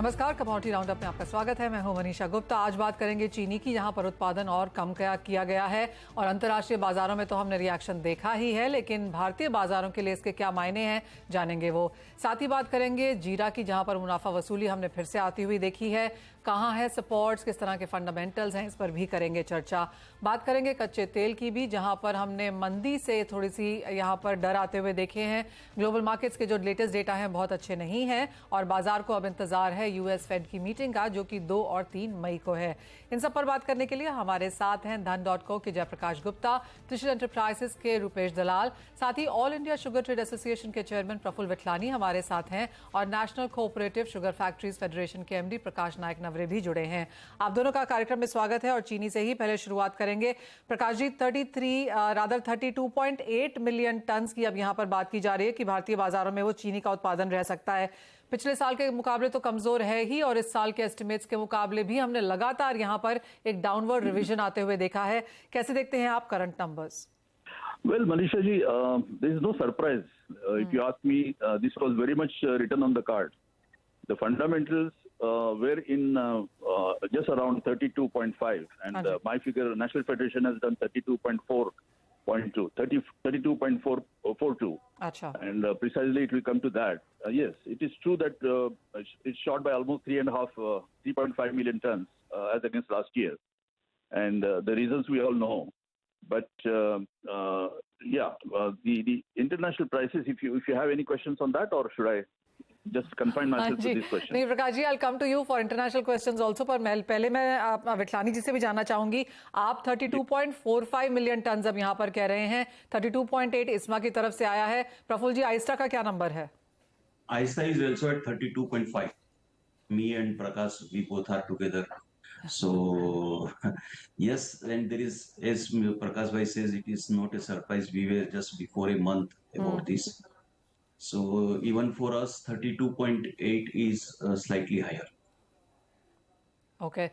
नमस्कार, commodity roundup में आपका स्वागत है। मैं हूं मनीषा गुप्ता। आज बात करेंगे चीनी की, जहां पर उत्पादन और कम किया गया है और अंतर्राष्ट्रीय बाजारों में तो हमने रिएक्शन देखा ही है, लेकिन भारतीय बाजारों के लिए इसके क्या मायने हैं, जानेंगे वो। साथ ही बात करेंगे जीरा की, जहां पर मुनाफा वसूली हमने फिर से आती हुई देखी है। कहां है सपोर्ट्स, किस तरह के फंडामेंटल्स हैं, इस पर भी करेंगे चर्चा। बात करेंगे कच्चे तेल की भी, जहां पर हमने मंदी से थोड़ी सी यहां पर डर आते हुए देखे हैं। ग्लोबल मार्केट्स के जो लेटेस्ट डेटा हैं बहुत अच्छे नहीं हैं और बाजार को अब इंतजार है यूएस फेड की मीटिंग का, जो कि 2 और 3 मई को है। इन सब पर बात करने के लिए हमारे साथ हैं धन.co के जयप्रकाश गुप्ता, त्रिशूल एंटरप्राइजेस के रुपेश दलाल, साथ ही all India sugar trade association के चेयरमैन प्रफुल्ल विठलानी हमारे साथ हैं और national cooperative sugar factories federation के एमडी प्रकाश नायक नवरे भी जुड़े हैं। आप दोनों का कार्यक्रम में स्वागत है और चीनी से ही पहले शुरुआत करेंगे। प्रकाश जी, 32.8 मिलियन टन की अब यहां पर बात की जा रही है कि भारतीय बाजारों में वो चीनी का उत्पादन रह सकता है। पिछले साल के मुकाबले तो कमजोर है ही और इस साल के एस्टिमेट्स के मुकाबले भी हमने लगातार यहां पर एक डाउनवर्ड रिवीजन आते हुए देखा है। कैसे देखते हैं आप current numbers? Well, Manisha ji, there is no surprise. If you ask me, this was very much written on the card. The fundamentals were in just around 32.5, and my figure, National Federation has done 32.4.2, 32.442. अच्छा. And precisely it will come to that. Yes, it is true that it's short by almost 3.5 million tons as against last year. And the reasons we all know. But the international prices, if you have any questions on that, or should I just confine myself to this question? नहीं Prakash ji, I'll come to you for international questions also, पर पहले मैं विठलानी जी से भी जानना चाहूंगी। आप 32.45 million ton अब यहाँ पर कह रहे हैं, 32.8 इस्मा की तरफ से आया है। प्रफुल्ल जी, आइस्टा का क्या नंबर है? Aista is also at 32.5. Me and Prakash, we both are together. So yes, and there is, as Prakash bhai says, it is not a surprise. We were just before a month about this. So even for us, 32.8 is slightly higher. Okay,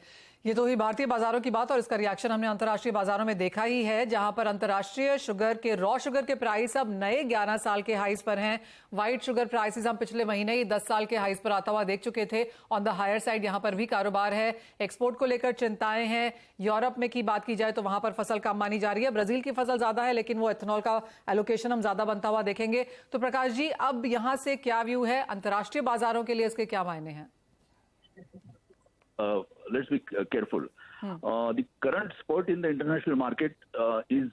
ये तो हुई भारतीय बाजारों की बात और इसका reaction हमने अंतर्राष्ट्रीय बाजारों में देखा ही है, जहां पर अंतर्राष्ट्रीय शुगर के रॉ शुगर के प्राइस अब नए 11 साल के हाईज पर हैं। व्हाइट शुगर प्राइसेस हम पिछले महीने ही 10 साल के हाईज पर आता हुआ देख चुके थे। ऑन द हायर साइड यहां पर भी कारोबार है। एक्सपोर्ट को लेकर चिंताएं हैं। यूरोप में की बात की जाए तो वहां पर फसल कम मानी जा रही है। ब्राजील की फसल ज्यादा है, लेकिन वो एथेनॉल का एलोकेशन हम ज्यादा बनता हुआ देखेंगे। तो प्रकाश जी, अब यहां से क्या व्यू है, अंतर्राष्ट्रीय बाजारों के लिए इसके क्या मायने हैं? Let's be careful. The current spurt in the international market is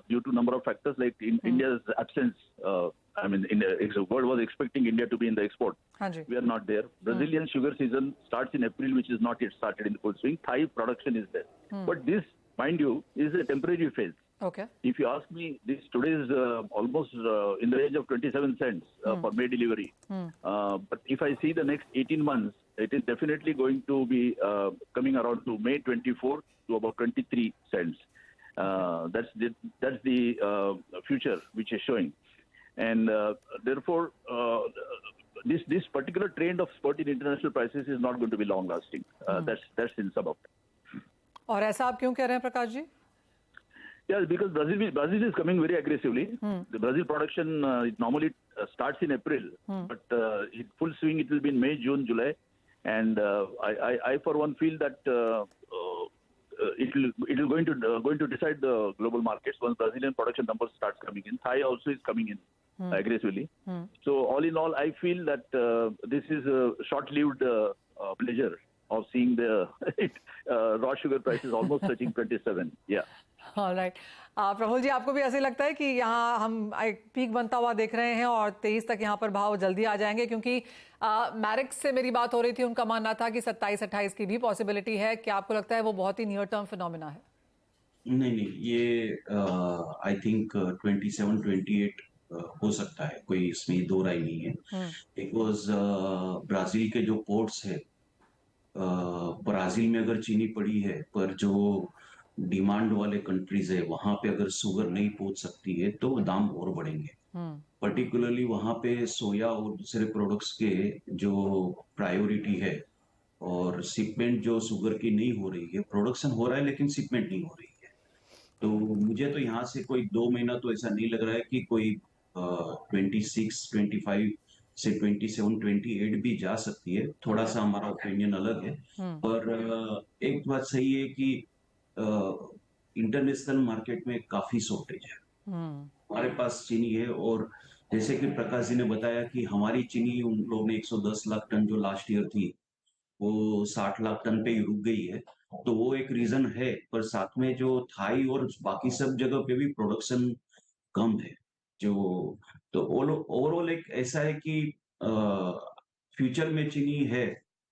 due to number of factors, like in India's absence. The world was expecting India to be in the export. We are not there. Brazilian sugar season starts in April, which is not yet started in full swing. Thai production is there. But this, mind you, is a temporary phase. Okay. If you ask me, this today is almost in the range of 27 cents for May delivery. But if I see the next 18 months, it is definitely going to be coming around to May 24 to about 23 cents. That's the future which is showing, and therefore this particular trend of spurt in international prices is not going to be long lasting. That's in sum up. और ऐसा आप क्यों कह रहे हैं Prakash ji? Yes, because Brazil is coming very aggressively. The Brazil production it normally starts in April, but in full swing it will be in May, June, July, and I for one feel that it will going to decide the global markets once Brazilian production numbers starts coming in. Thai also is coming in aggressively. So all in all, I feel that this is a short-lived pleasure of seeing the raw sugar prices almost touching 27. Yeah. All right. Praful ji, आपको भी ऐसे लगता है कि यहाँ हम एक peak बनता हुआ देख रहे हैं और 23 तक यहाँ पर भाव जल्दी आ जाएंगे? क्योंकि मैरिक्स से मेरी बात हो रही थी, उनका मानना था कि 27-28 की भी पॉसिबिलिटी है। क्या आपको लगता है वो बहुत ही नियर टर्म फिनोमिना है? नहीं, ये आई थिंक 27-28 हो सकता है, कोई इसमें दो राय नहीं है। बिकॉज ब्राजील के जो पोर्ट्स है, ब्राजील में अगर चीनी पड़ी है, पर जो डिमांड वाले कंट्रीज है वहां पे अगर शुगर नहीं पहुंच सकती है तो दाम और बढ़ेंगे। पर्टिकुलरली वहां पे सोया और दूसरे प्रोडक्ट्स के जो प्रायोरिटी है, और शिपमेंट जो शुगर की नहीं हो रही है, प्रोडक्शन हो रहा है लेकिन शिपमेंट नहीं हो रही है। तो मुझे तो यहाँ से कोई 2 महीना तो ऐसा नहीं लग रहा है कि कोई 26-25 से 27-28 भी जा सकती है। थोड़ा सा हमारा ओपिनियन अलग है, पर एक बात सही है कि इंटरनेशनल मार्केट में काफी शॉर्टेज है। हमारे पास चीनी है, और जैसे कि प्रकाश जी ने बताया कि हमारी चीनी उन लोगों ने 110 लाख टन जो लास्ट ईयर थी वो 60 लाख टन पे ही रुक गई है, तो वो एक रीजन है। पर साथ में जो थाई और बाकी सब जगह पे भी प्रोडक्शन कम है। जो तो ओवरऑल एक ऐसा है कि फ्यूचर में चीनी है,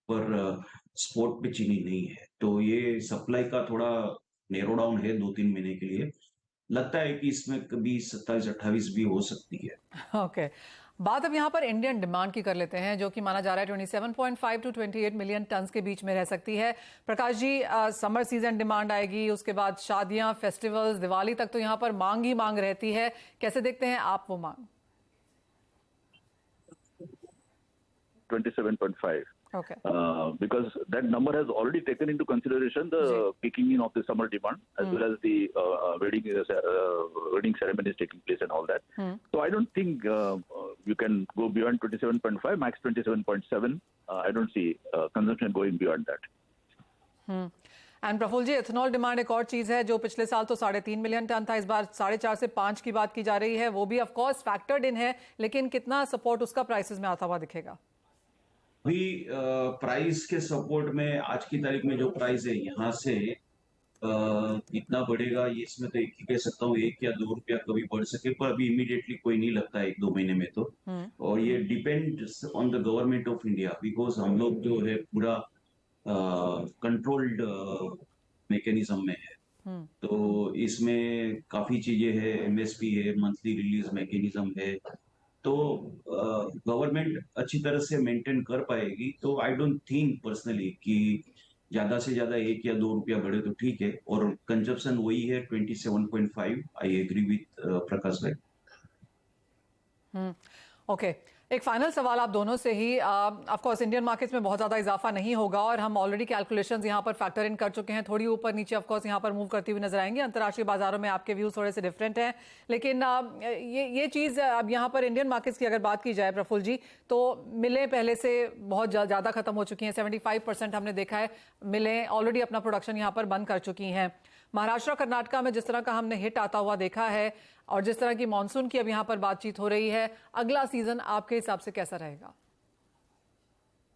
पर स्पोर्ट पे चीनी नहीं है, तो ये सप्लाई का थोड़ा नैरो डाउन है 2-3 महीने के लिए। लगता है कि इसमें कभी 27-28 भी हो सकती है। ओके, बात अब यहाँ पर इंडियन डिमांड की कर लेते हैं, जो कि माना जा रहा है 27.5 टू 28 मिलियन टन्स के बीच में रह सकती है। Prakash ji, summer season demand आएगी, उसके बाद शादियां, फेस्टिवल्स, दिवाली तक तो यहाँ पर मांग ही मांग रहती है। कैसे देखते हैं आप वो मांग? 27.5. Okay. Because that number has already taken into consideration the kicking in of the summer demand, as well as the wedding ceremony is taking place and all that. So I don't think you can go beyond 27.5, max 27.7. I don't see consumption going beyond that. And Praful ji, ethanol demand एक और चीज है जो पिछले साल तो 3.5 million ton था, इस बार 4.5 से 5 की बात की जा रही है। वो भी ऑफ कोर्स फैक्टर्ड इन है, लेकिन कितना सपोर्ट उसका प्राइसेस में आता हुआ दिखेगा? अभी प्राइस के सपोर्ट में आज की तारीख में जो प्राइस है यहाँ से कितना बढ़ेगा, ये इसमें तो एक ही कह सकता हूँ, 1 या 2 रुपया कभी बढ़ सके, पर अभी इमीडिएटली कोई नहीं लगता है 1-2 महीने में तो। और ये depends on the government of India, because हम लोग जो है पूरा कंट्रोल्ड मैकेनिज्म में है, तो इसमें काफी चीजें है, एमएसपी है, मंथली रिलीज मैकेनिज्म है, तो गवर्नमेंट अच्छी तरह से मेंटेन कर पाएगी। तो आई डोंट थिंक पर्सनली कि ज्यादा से ज्यादा 1 या 2 रुपया बढ़े तो ठीक है, और कंजप्शन वही है 27.5। आई एग्री विथ प्रकाश भाई। ओके, एक फाइनल सवाल आप दोनों से ही। ऑफ कोर्स इंडियन मार्केट्स में बहुत ज़्यादा इजाफा नहीं होगा, और हम ऑलरेडी कैलकुलेशंस यहाँ पर फैक्टर इन कर चुके हैं, थोड़ी ऊपर नीचे ऑफ कोर्स यहाँ पर मूव करती हुई नजर आएंगे। अंतर्राष्ट्रीय बाजारों में आपके व्यूज थोड़े से डिफरेंट हैं, लेकिन ये चीज़ अब यहाँ पर इंडियन मार्केट्स की अगर बात की जाए प्रफुल्ल जी, तो मिलें पहले से बहुत ज़्यादा खत्म हो चुकी हैं। 75% हमने देखा है मिलें ऑलरेडी अपना प्रोडक्शन यहाँ पर बंद कर चुकी हैं। महाराष्ट्र कर्नाटका में जिस तरह का हमने हिट आता हुआ देखा है, और जिस तरह की मॉनसून की अब यहाँ पर बातचीत हो रही है, अगला सीजन आपके हिसाब से कैसा रहेगा?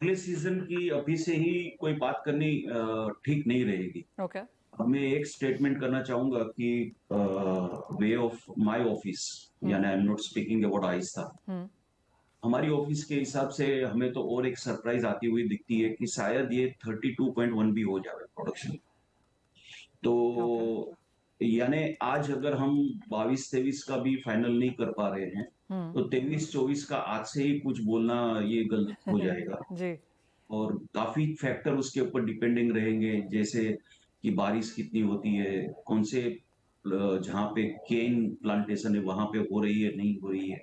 अगले सीजन की अभी से ही कोई बात करनी ठीक नहीं रहेगी। ओके, मैं एक स्टेटमेंट करना चाहूंगा कि वे ऑफ माय ऑफिस, यानी I am not speaking about आइस्ता, हमारी ऑफिस के हिसाब से हमें तो और एक सरप्राइज आती हुई दिखती है कि शायद ये 32.1 भी हो जाए प्रोडक्शन। तो यानी आज अगर हम 22-23 का भी फाइनल नहीं कर पा रहे हैं, तो 23-24 का आज से ही कुछ बोलना ये गलत हो जाएगा। जी। और काफी फैक्टर उसके ऊपर डिपेंडिंग रहेंगे, जैसे कि बारिश कितनी होती है, कौन से जहाँ पे केन प्लांटेशन है वहां पे हो रही है नहीं हो रही है।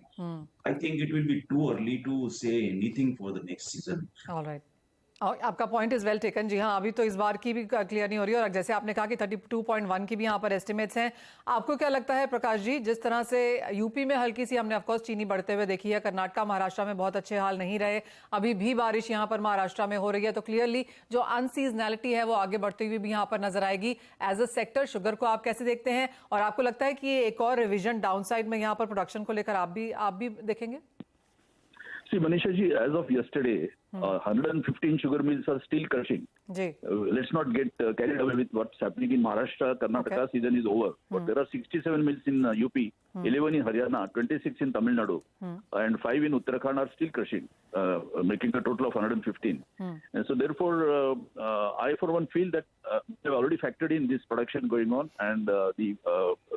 I think it will be too early to say anything for the next season. Alright, और आपका पॉइंट इज वेल टेकन। जी हाँ, अभी तो इस बार की भी क्लियर नहीं हो रही है, और जैसे आपने कहा कि 32.1 की भी यहाँ पर एस्टिमेट्स हैं। आपको क्या लगता है प्रकाश जी, जिस तरह से यूपी में हल्की सी हमने ऑफकोर्स चीनी बढ़ते हुए देखी है, कर्नाटका महाराष्ट्र में बहुत अच्छे हाल नहीं रहे, अभी भी बारिश यहाँ पर महाराष्ट्र में हो रही है, तो क्लियरली जो अनसीजनैलिटी है वो आगे बढ़ती हुई भी यहाँ पर नजर आएगी। एज अ सेक्टर शुगर को आप कैसे देखते हैं, और आपको लगता है कि ये एक और रिविजन डाउन साइड में यहाँ पर प्रोडक्शन को लेकर आप भी देखेंगे? See, Manisha ji, as of yesterday, 115 sugar mills are still crushing. Let's not get carried away with what's happening in Maharashtra. Karnataka season is over. But there are 67 mills in UP, 11 in Haryana, 26 in Tamil Nadu, and 5 in Uttarakhand are still crushing, making a total of 115. And so therefore, I for one feel that they have already factored in this production going on, and the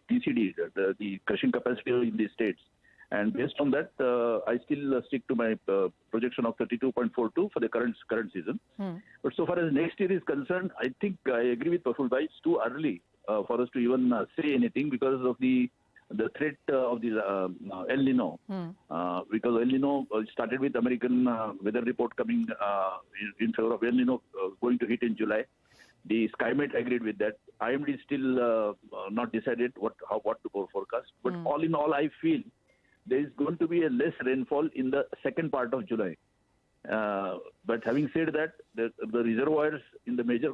TCD, the crushing capacity in the states. And based on that, I still stick to my projection of 32.42 for the current season. But so far as next year is concerned, I think I agree with Praful Bhai. It's too early for us to even say anything because of the threat of the El Nino. Because El Nino started with American weather report coming in favor of El Nino going to hit in July. The SkyMet agreed with that. IMD still not decided what to forecast. But all in all, I feel there is going to be a less rainfall in the second part of July. But having said that, the reservoirs in the major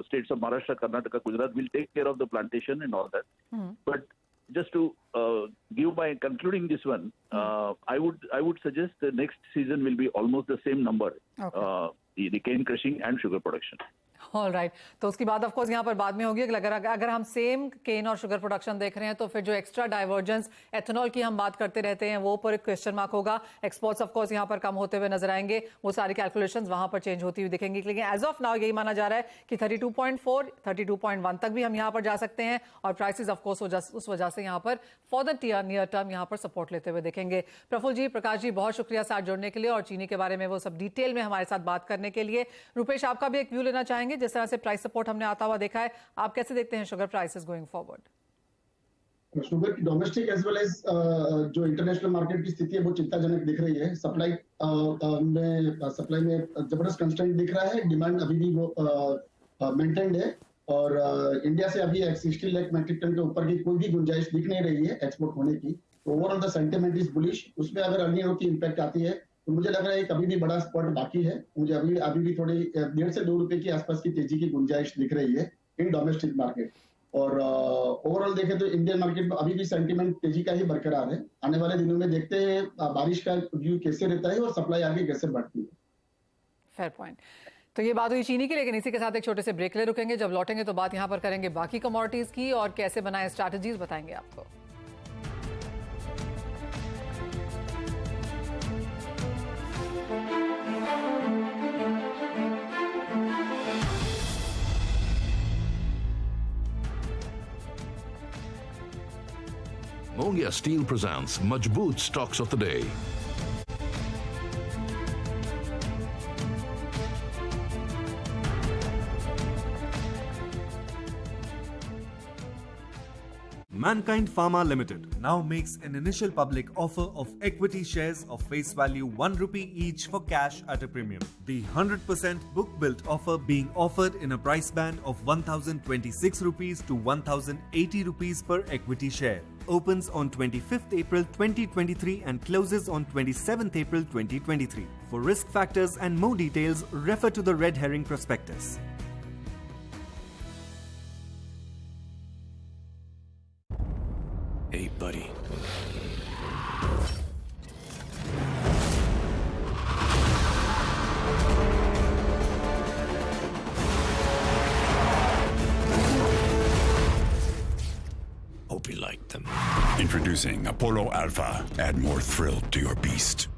states of Maharashtra, Karnataka, Gujarat will take care of the plantation and all that. But just to give my concluding this one, I would suggest the next season will be almost the same number, the cane crushing and sugar production. All right, तो उसकी बात of course यहाँ पर बाद में होगी। अगर हम सेम केन और शुगर प्रोडक्शन देख रहे हैं तो फिर जो एक्स्ट्रा डाइवर्जेंस एथेनॉल की हम बात करते रहते हैं वो पर एक क्वेश्चन मार्क होगा। एक्सपोर्ट्स ऑफ कोर्स यहाँ पर कम होते हुए नजर आएंगे, वो सारी कैलकुलेशंस वहां पर चेंज होती हुई दिखेंगी। लेकिन एज ऑफ नाउ यही माना जा रहा है कि 32.4 32.1 तक भी हम यहाँ पर जा सकते हैं और प्राइसेस ऑफ कोर्स उस वजह से यहाँ पर फॉर द नियर टर्म यहाँ पर सपोर्ट लेते हुए देखेंगे। प्रफुल्ल जी, प्रकाश जी, बहुत शुक्रिया साथ जुड़ने के लिए और चीनी के बारे में वो सब डिटेल में हमारे साथ बात करने के लिए। रुपेश, आपका भी एक व्यू लेना चाहेंगे? जिस तरह से प्राइस सपोर्ट हमने आता हुआ देखा है, आप कैसे देखते हैं sugar prices going forward? Sugar की डोमेस्टिक एज वेल एज जो इंटरनेशनल मार्केट की स्थिति है वो चिंताजनक दिख रही है। सप्लाई में जबरदस्त कंस्ट्रेंट दिख रहा है, डिमांड अभी भी वो मेंटेन्ड है और इंडिया से अभी 60 लाख मैट्रिक टन के ऊपर की कोई भी गुंजाइश दिख नहीं रही है एक्सपोर्ट होने की। Overall the sentiment is bullish. उसमें अगर अर्निंग की इम्पैक्ट आती है तो मुझे लग रहा है कभी भी बड़ा स्पॉट बाकी है। मुझे अभी भी थोड़ी 1.5 से 2 रुपए की आसपास की तेजी की गुंजाइश दिख रही है इन डोमेस्टिक मार्केट। और ओवरऑल देखें तो इंडियन मार्केट में अभी भी सेंटीमेंट तेजी का ही बरकरार है। आने वाले दिनों में देखते हैं बारिश का व्यू कैसे रहता है और सप्लाई आगे कैसे बढ़ती है। Fair point. तो ये बात हुई चीनी की, लेकिन इसी के साथ एक छोटे से ब्रेक ले रुकेंगे। जब लौटेंगे तो बात यहाँ पर करेंगे बाकी कमोडिटीज की और कैसे बनाए स्ट्रैटेजीज बताएंगे आपको। Mongia Steel presents Majboot Stocks of the Day. Mankind Pharma Limited now makes an initial public offer of equity shares of face value 1 rupee each for cash at a premium. The 100% book-built offer being offered in a price band of 1,026 rupees to 1,080 rupees per equity share. Opens on 25th April 2023 and closes on 27th April 2023. For risk factors and more details, refer to the red herring prospectus. Hey, buddy. Hope you liked them. Introducing Apollo Alpha. Add more thrill to your beast.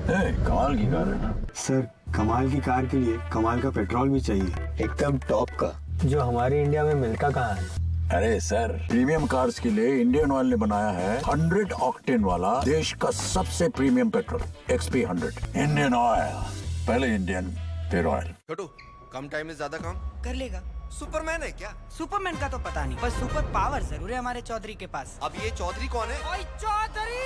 Hey, कमाल की car है ना? Sir, कमाल की car के लिए कमाल का पेट्रोल भी चाहिए, एकदम टॉप का, जो हमारे इंडिया में मिलता कहाँ है? अरे सर, प्रीमियम कार्स के लिए इंडियन ऑयल ने बनाया है 100 ऑक्टेन वाला देश का सबसे premium petrol XP 100। Indian oil, पहले इंडियन फिर ऑयल। छोटू, कम टाइम में ज्यादा काम कर लेगा। सुपरमैन है क्या? सुपरमैन का तो पता नहीं, पर सुपर पावर जरूर है हमारे चौधरी के पास। अब ये चौधरी कौन है? ओए चौधरी!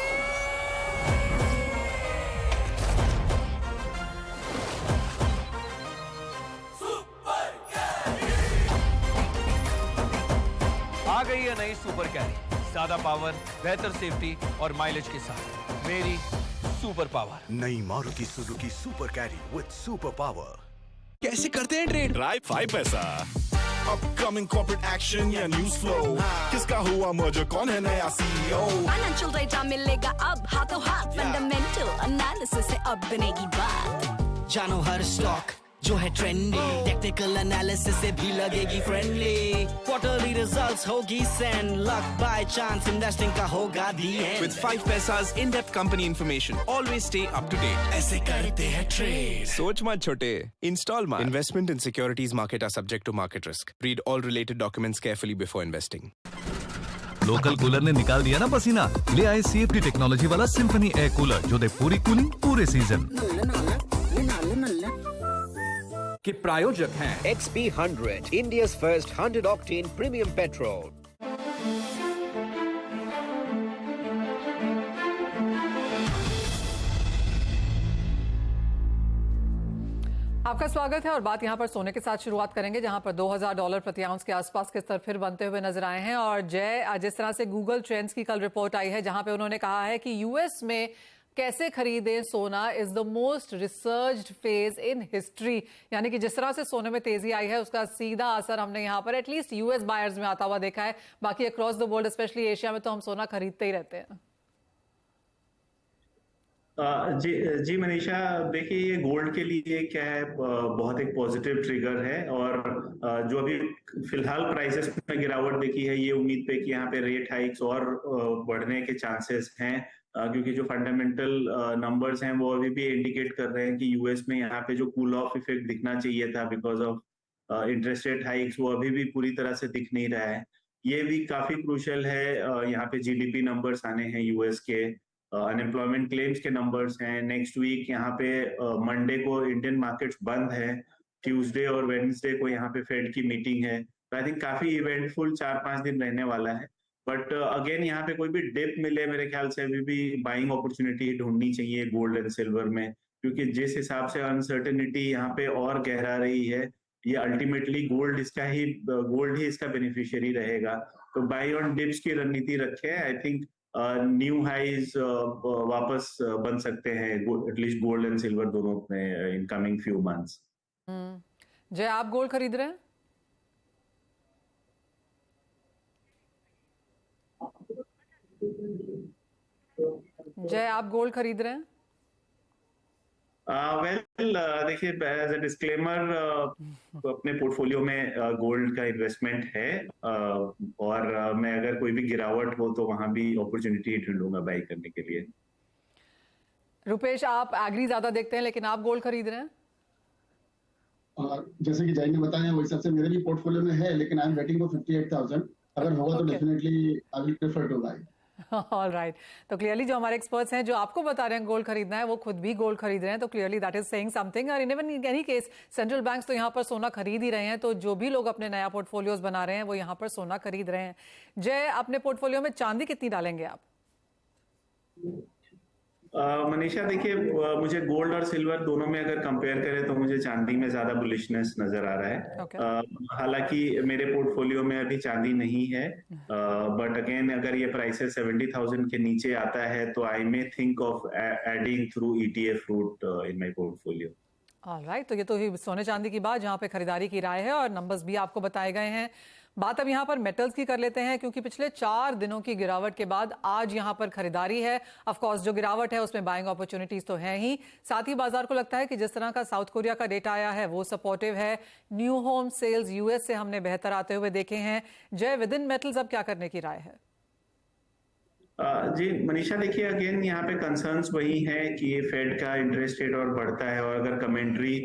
आ गई है नई सुपर कैरी, ज्यादा पावर, बेहतर सेफ्टी और माइलेज के साथ मेरी सुपर पावर। नई Maruti Suzuki super carry with super power. कैसे करते हैं ट्रेड? ड्राइव 5 पैसा। अपकमिंग कॉर्पोरेट एक्शन या न्यूज़ फ्लो, किसका हुआ मर्जर, कौन है नया CEO? फाइनेंशियल डेटा मिलेगा अब हाथों हाथ, फंडामेंटल एनालिसिस से अब बनेगी बात। जानो हर स्टॉक जो है ट्रेंडी, टेक्निकल एनालिसिस से भी लगेगी फ्रेंडली। क्वार्टरली रिजल्ट्स होगी send, luck by chance investing का होगा दी एंड। With 5 पैसा's in-depth company information, always stay up to date. ऐसे करते हैं ट्रेड। सोच मत छोटे, install मार। Investment in securities market are subject to market risk. Read all related documents carefully before investing. Local cooler ने निकाल दिया ना पसीना, ले आए CFD टेक्नोलॉजी वाला सिम्फनी एयर कूलर जो दे पूरी कूलिंग पूरे सीजन के प्रायोजक हैं XP 100, India's first 100 octane premium petrol. आपका स्वागत है और बात यहां पर सोने के साथ शुरुआत करेंगे, जहां पर $2000 प्रति आउंस के आसपास के स्तर फिर बनते हुए नजर आए हैं। और जय, जिस तरह से गूगल ट्रेंड्स की कल रिपोर्ट आई है जहां पे उन्होंने कहा है कि यूएस में कैसे खरीदें सोना is the most researched phase in history, यानी कि जिस तरह से सोने में तेजी आई है उसका सीधा असर हमने यहाँ पर एटलीस्ट यूएस बायर्स में आता हुआ देखा है। बाकी across the world specially Asia में तो हम सोना खरीदते ही रहते हैं। जी मनीषा, देखिए ये गोल्ड के लिए क्या है, बहुत एक पॉजिटिव ट्रिगर है। और जो अभी फिलहाल प्राइसेस में गिरावट देखी है, ये उम्मीद पे कि यहाँ पे रेट हाइक्स और बढ़ने के चांसेस हैं, क्योंकि जो फंडामेंटल नंबर्स हैं वो अभी भी इंडिकेट कर रहे हैं कि यूएस में यहाँ पे जो कूल ऑफ इफेक्ट दिखना चाहिए था because of interest rate hikes, वो अभी भी पूरी तरह से दिख नहीं रहा है। ये भी काफी क्रूशियल है। यहाँ पे जीडीपी नंबर्स आने हैं यूएस के, अनएम्प्लॉयमेंट क्लेम्स के नंबर्स हैं नेक्स्ट वीक। यहाँ पे मंडे को इंडियन मार्केट्स बंद है, ट्यूसडे और वेडनेसडे को यहाँ पे फेड की मीटिंग है। तो आई थिंक काफी इवेंटफुल 4-5 दिन रहने वाला है। बट अगेन यहाँ पे कोई भी डिप मिले, मेरे ख्याल से अभी भी बाइंग अपॉर्चुनिटी ढूंढनी चाहिए गोल्ड एंड सिल्वर में, क्योंकि जिस हिसाब से अनसर्टेनिटी यहाँ पे और गहरा रही है, ये अल्टीमेटली गोल्ड ही इसका बेनिफिशियरी रहेगा। तो बाई ऑन डिप्स की रणनीति रखे। आई थिंक न्यू हाइज वापस बन सकते हैं एटलीस्ट गोल्ड एंड सिल्वर दोनों में इन कमिंग फ्यू मंथ्स। जय, आप गोल्ड खरीद रहे हैं? जय, आप गोल्ड खरीद रहे हैं? देखिए, एज अ डिस्क्लेमर, अपने पोर्टफोलियो में गोल्ड का इन्वेस्टमेंट है, और मैं अगर कोई भी गिरावट हो तो वहां भी अपॉर्चुनिटी ढूंढूंगा बाई करने के लिए। रुपेश, आप एग्री ज्यादा देखते हैं लेकिन आप गोल्ड खरीद रहे हैं? जैसे कि जय ने बताया वही सबसे मेरे भी पोर्टफोलियो में है, लेकिन आई एम वेटिंग फॉर 58,000। अगर होगा तो definitely I will prefer to buy. All right, तो क्लियरली जो हमारे एक्सपर्ट्स हैं जो आपको बता रहे हैं गोल्ड खरीदना है, वो खुद भी गोल्ड खरीद रहे हैं, तो clearly that is saying something. और in any case central banks तो यहाँ पर सोना खरीद ही रहे हैं, तो जो भी लोग अपने नया पोर्टफोलियोज बना रहे हैं वो यहाँ पर सोना खरीद रहे हैं। जय, अपने पोर्टफोलियो में चांदी कितनी डालेंगे आप? मनीषा, देखिए, मुझे गोल्ड और सिल्वर दोनों में अगर कंपेयर करें तो मुझे चांदी में ज्यादा बुलिशनेस नजर आ रहा है। हालांकि मेरे पोर्टफोलियो में अभी चांदी नहीं है, बट अगेन अगर ये प्राइसेस 70,000 के नीचे आता है तो I may think of adding through ETF route in my portfolio. Alright, तो ये तो ही सोने चांदी की बात जहां पे खरीदारी की राय है और नंबर्स भी आपको बताए गए हैं। बात अब यहाँ पर मेटल्स की कर लेते हैं, क्योंकि पिछले 4 दिनों की गिरावट के बाद आज यहाँ पर खरीदारी है। ऑफ कोर्स जो गिरावट है उसमें बाइंग अपॉर्चुनिटीज तो है ही, साथ ही बाजार को लगता है कि जिस तरह का साउथ कोरिया का डेटा आया है वो सपोर्टिव है। न्यू होम सेल्स यूएस से हमने बेहतर आते हुए देखे हैं। जय, विद इन मेटल्स अब क्या करने की राय है? जी मनीषा, देखिए अगेन यहाँ पे कंसर्न्स वही हैं कि ये फेड का इंटरेस्ट रेट और बढ़ता है, और अगर कमेंट्री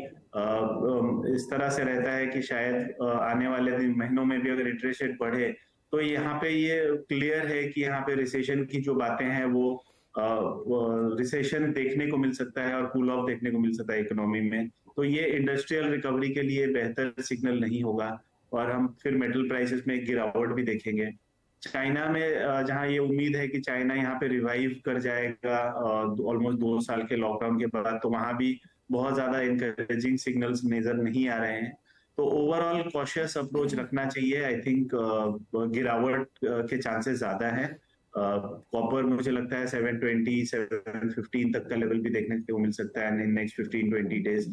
इस तरह से रहता है कि शायद आने वाले महीनों में भी अगर इंटरेस्ट रेट बढ़े तो यहाँ पे ये क्लियर है कि यहाँ पे रिसेशन की जो बातें हैं वो रिसेशन देखने को मिल सकता है और कूल ऑफ देखने को मिल सकता है इकोनॉमी में। तो ये इंडस्ट्रियल रिकवरी के लिए बेहतर सिग्नल नहीं होगा और हम फिर मेटल प्राइसेस में एक गिरावट भी देखेंगे। चाइना में जहां ये उम्मीद है कि चाइना यहाँ पे रिवाइव कर जाएगा ऑलमोस्ट 2 साल के लॉकडाउन के बाद, तो वहां भी बहुत ज्यादा इंकरेजिंग सिग्नल्स नजर नहीं आ रहे हैं। तो ओवरऑल कॉशियस अप्रोच रखना चाहिए। आई थिंक गिरावट के चांसेस ज्यादा हैं। कॉपर मुझे लगता है 720, 715 तक का लेवल भी देखने को मिल सकता है इन नेक्स्ट 15-20 डेज।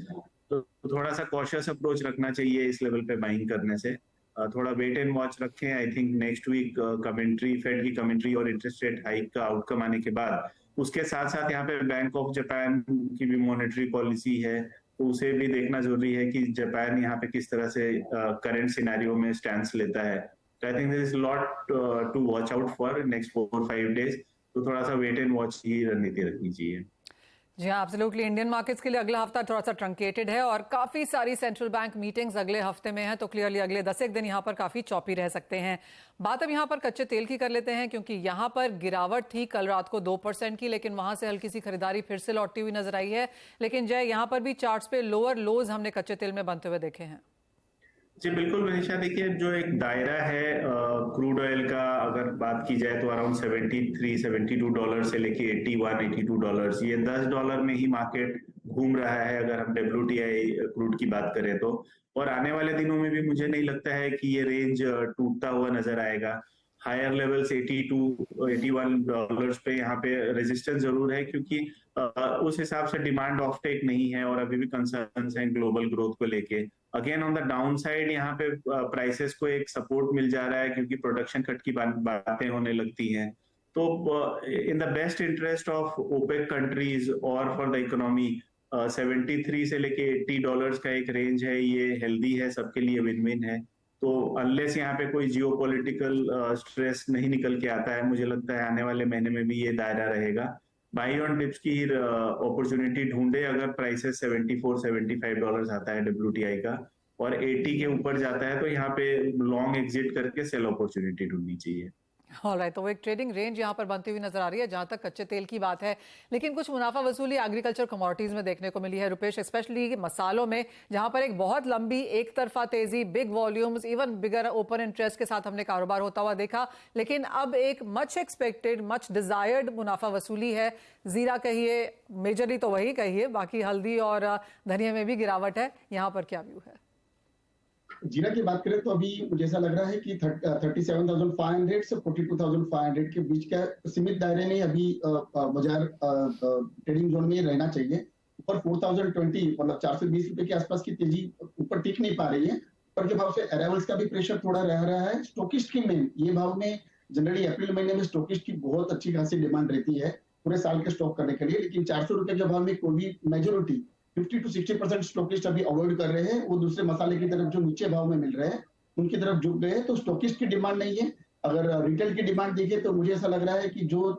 तो थोड़ा सा कॉशियस अप्रोच रखना चाहिए इस लेवल पे बाइंग करने से। थोड़ा वेट एंड वॉच रखें। I think next week commentary, Fed की कमेंट्री और इंटरेस्ट रेट हाइक का आउटकम आने के बाद उसके साथ साथ यहाँ पे बैंक ऑफ जापान की भी मॉनेटरी पॉलिसी है, तो उसे भी देखना जरूरी है कि जापान यहाँ पे किस तरह से करंट सिनेरियो में स्टैंड लेता है। I think there is lot to watch out for next 4-5 days. तो थोड़ा सा वेट एंड वॉच की रणनीति रखनी चाहिए। जी हाँ, एब्सोल्युटली। इंडियन मार्केट्स के लिए अगला हफ्ता थोड़ा सा ट्रंकेटेड है और काफी सारी सेंट्रल बैंक मीटिंग्स अगले हफ्ते में है, तो क्लियरली अगले 10 दिन यहाँ पर काफी चौपी रह सकते हैं। बात अब यहाँ पर कच्चे तेल की कर लेते हैं, क्योंकि यहाँ पर गिरावट थी कल रात को 2% की, लेकिन वहां से हल्की सी खरीदारी फिर से लौटती हुई नजर आई है। लेकिन जय, यहाँ पर भी चार्ट्स पे लोअर लोज हमने कच्चे तेल में बनते हुए देखे हैं। जी बिल्कुल मनीषा, देखिए जो एक दायरा है क्रूड ऑयल का, अगर बात की जाए तो अराउंड $72 से लेके $82 ये $10 में ही मार्केट घूम रहा है अगर हम WTI क्रूड की बात करें तो। और आने वाले दिनों में भी मुझे नहीं लगता है कि ये रेंज टूटता हुआ नजर आएगा। हायर लेवल्स $82-81 पे यहाँ पे रेजिस्टेंस जरूर है, क्योंकि उस हिसाब से डिमांड ऑफ टेक नहीं है और अभी भी कंसर्न्स हैं ग्लोबल ग्रोथ को लेके। Again on the down side यहाँ पे प्राइसेस को एक सपोर्ट मिल जा रहा है, क्योंकि प्रोडक्शन कट की बातें होने लगती हैं। तो in the best interest of OPEC countries और फॉर द इकोनॉमी 73 से लेके $80 का एक रेंज है, ये हेल्दी है, सबके लिए विन विन है। तो अनलेस यहाँ पे कोई जियोपॉलिटिकल स्ट्रेस नहीं निकल के आता है, मुझे लगता है आने वाले महीने में भी ये दायरा रहेगा। बाई ऑन डिप्स की अपॉर्चुनिटी ढूंढे अगर प्राइसेस $74-75 आता है WTI का और 80 के ऊपर जाता है, तो यहाँ पे लॉन्ग एग्जिट करके सेल अपॉर्चुनिटी ढूंढनी चाहिए। ऑलराइट, तो वो एक ट्रेडिंग रेंज यहाँ पर बनती हुई नजर आ रही है जहां तक कच्चे तेल की बात है। लेकिन कुछ मुनाफा वसूली एग्रीकल्चर कमोडिटीज में देखने को मिली है रुपेश, स्पेशली मसालों में, जहां पर एक बहुत लंबी एक तरफा तेजी, big volumes, even bigger open interest के साथ हमने कारोबार होता हुआ देखा। लेकिन अब एक मच एक्सपेक्टेड, मच डिजायर्ड मुनाफा वसूली है। जीरा कहिए, मेजरली तो वही कहिए, बाकी हल्दी और धनिया में भी गिरावट है। यहाँ पर क्या व्यू है? जीरा की बात करें तो अभी मुझे ऐसा लग रहा है कि 37,500 से 42,500 के बीच का सीमित दायरे में अभी बाजार ट्रेडिंग जोन में रहना चाहिए। ऊपर 4,020 मतलब 420 रुपए के आसपास की तेजी ऊपर टिक नहीं पा रही है। ऊपर के भाव से अराइवल्स का भी प्रेशर थोड़ा रह रहा है। स्टॉकिस्ट की मेन ये भाव में जनरली अप्रैल महीने में स्टॉकिस्ट की बहुत अच्छी खासी डिमांड रहती है पूरे साल के स्टॉक करने के लिए, लेकिन 400 रुपए के भाव में कोई भी मेजोरिटी 50-60% स्टॉकिस्ट अभी अवॉइड कर रहे हैं। वो दूसरे मसाले की तरफ जो नीचे भाव में मिल रहे हैं उनकी तरफ झुक गए हैं। तो स्टॉकिस्ट की डिमांड नहीं है। अगर रिटेल की डिमांड देखें तो मुझे ऐसा लग रहा है कि जो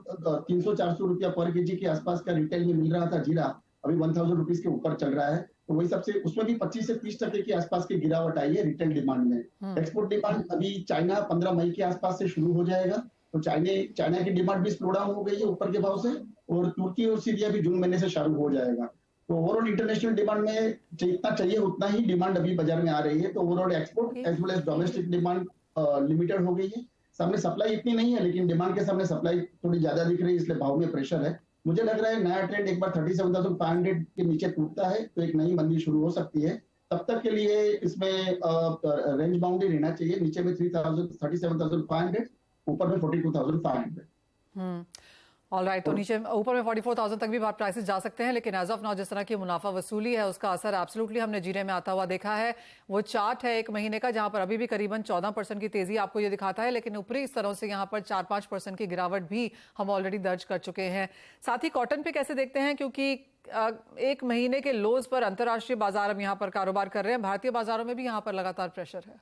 300-400 रुपया पर केजी के आसपास का रिटेल में मिल रहा था जीरा, अभी 1,000 रुपीज के ऊपर चल रहा है। तो वही सबसे उसमें भी 25 से 30% के आसपास की गिरावट आई है रिटेल डिमांड में। एक्सपोर्ट डिमांड अभी चाइना 15 मई के आसपास से शुरू हो जाएगा, तो चाइना की डिमांड भी स्लो डाउन हो गई है ऊपर के भाव से, और तुर्की और सीरिया भी जून महीने से शुरू हो जाएगा। तो ओवरऑल इंटरनेशनल डिमांड में जितना चाहिए उतना ही डिमांड अभी बाजार में आ रही है। तो overall export as well as domestic demand limited हो गई है। सामने सप्लाई इतनी नहीं है, लेकिन डिमांड के सामने सप्लाई थोड़ी ज्यादा दिख रही है, इसलिए भाव में प्रेशर है। मुझे लग रहा है नया ट्रेंड एक बार 37,500 के नीचे टूटता है तो एक नई मंदी शुरू हो सकती है। तब तक के लिए इसमें रेंज बाउंड ही रहना चाहिए। नीचे में 37,500, ऊपर में 42,500। ऑलराइट, तो नीचे ऊपर में 44,000 तक भी प्राइसेस जा सकते हैं। लेकिन एज ऑफ नाउ जिस तरह की मुनाफा वसूली है उसका असर एब्सोल्युटली हमने जीरे में आता हुआ देखा है। वो चार्ट है एक महीने का जहां पर अभी भी करीबन 14% की तेजी आपको ये दिखाता है, लेकिन ऊपरी इस तरह से यहाँ पर 4-5% की गिरावट भी हम ऑलरेडी दर्ज कर चुके हैं। साथ ही कॉटन पे कैसे देखते हैं, क्योंकि एक महीने के लोज पर अंतर्राष्ट्रीय बाजार हम यहाँ पर कारोबार कर रहे हैं, भारतीय बाजारों में भी यहाँ पर लगातार प्रेशर है।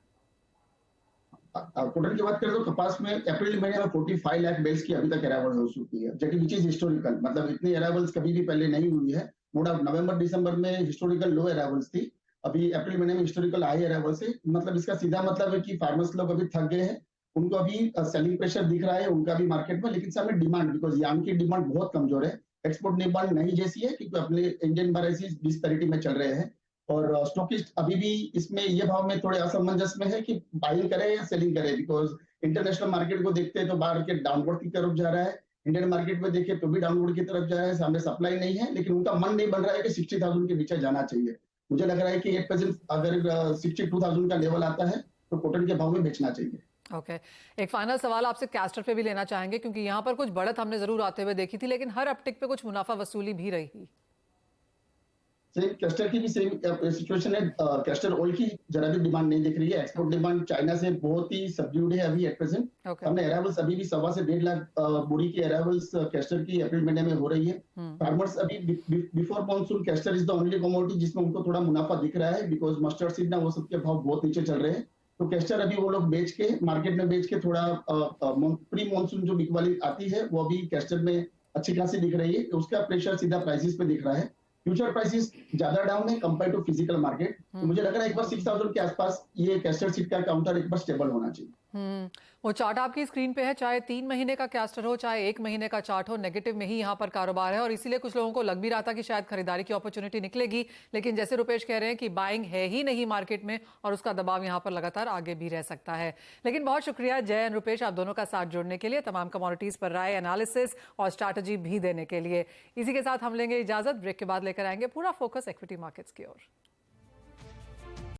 कॉटन की बात करें तो कपास में अप्रैल महीने में 45 लाख बेल्स की अभी तक अराइवल हो चुकी है, जो कि विच इज हिस्टोरिकल, मतलब इतनी अराइवल्स कभी भी पहले नहीं हुई है। मोड़ा नवंबर दिसंबर में हिस्टोरिकल लो अराइवल्स थी, अभी अप्रैल महीने में हिस्टोरिकल हाई अराइवल्स है। मतलब इसका सीधा मतलब है कि फार्मर्स लोग अभी थक गए हैं, उनको अभी सेलिंग प्रेशर दिख रहा है उनका भी मार्केट में, लेकिन सामने डिमांड, बिकॉज याम की डिमांड बहुत कमजोर है, एक्सपोर्ट डिमांड नहीं जैसी है, क्योंकि अपने इंडियन बारह डिस्पैरिटी में चल रहे हैं। और स्टॉकिस्ट अभी भी इसमें ये भाव में थोड़े असमंजस में है कि बाइंग करे या सेलिंग करे, बिकॉज इंटरनेशनल मार्केट को देखते हैं तो मार्केट डाउनवर्ड की तरफ जा रहा है, इंडियन मार्केट में देखें तो भी डाउनवर्ड की तरफ जा रहा है। सामने सप्लाई नहीं है, लेकिन उनका मन नहीं बन रहा है कि 60,000 के नीचे जाना चाहिए। मुझे लग रहा है कि 8% अगर 62,000 का लेवल आता है तो कॉटन के भाव में बेचना चाहिए। ओके, एक फाइनल सवाल आपसे कैस्टर पे भी लेना चाहेंगे, क्योंकि यहाँ पर कुछ बढ़त हमने जरूर आते हुए देखी थी, लेकिन हर अपटिक पे कुछ मुनाफा वसूली भी रही। कैस्टर की भी सेम सिचुएशन है। कैस्टर ऑयल की जरा भी डिमांड नहीं दिख रही है। एक्सपोर्ट डिमांड चाइना से बहुत ही सबड्यूड है अभी एट प्रेजेंट। हमने अराइवल्स अभी भी 1.25 से 1.5 लाख बोरी की अराइवल्स कैस्टर की अप्रैल महीने में हो रही है। फार्मर्स अभी before monsoon castor is the only commodity जिसमें उनको थोड़ा मुनाफा दिख रहा है, बिकॉज मस्टर्ड सीड ना वो सबके भाव बहुत नीचे चल रहे हैं। तो कैस्टर अभी वो लोग बेच के मार्केट में बेच के थोड़ा प्री मॉनसून जो बिकवाली आती है वो अभी कैस्टर में अच्छी खासी दिख रही है, तो उसका प्रेशर सीधा प्राइसेस पे दिख रहा है। फ्यूचर प्राइसेस ज्यादा डाउन है कंपेयर टू फिजिकल मार्केट। तो मुझे लग रहा है एक बार 6,000 के आसपास ये कैस्टर सीड का काउंटर एक बार स्टेबल होना चाहिए। वो चार्ट आपकी स्क्रीन पे है, चाहे 3 महीने का कैस्टर हो चाहे 1 महीने का चार्ट हो, नेगेटिव में ही यहाँ पर कारोबार है और इसीलिए कुछ लोगों को लग भी रहा था कि शायद खरीदारी की अपॉर्चुनिटी निकलेगी, लेकिन जैसे रुपेश कह रहे हैं कि बाइंग है ही नहीं मार्केट में और उसका दबाव यहाँ पर लगातार आगे भी रह सकता है। लेकिन बहुत शुक्रिया जय एंड रुपेश आप दोनों का साथ जोड़ने के लिए, तमाम कमोडिटीज पर राय, एनालिसिस और स्ट्रैटेजी भी देने के लिए। इसी के साथ हम लेंगे इजाजत, ब्रेक के बाद लेकर आएंगे पूरा फोकस इक्विटी मार्केट्स की ओर।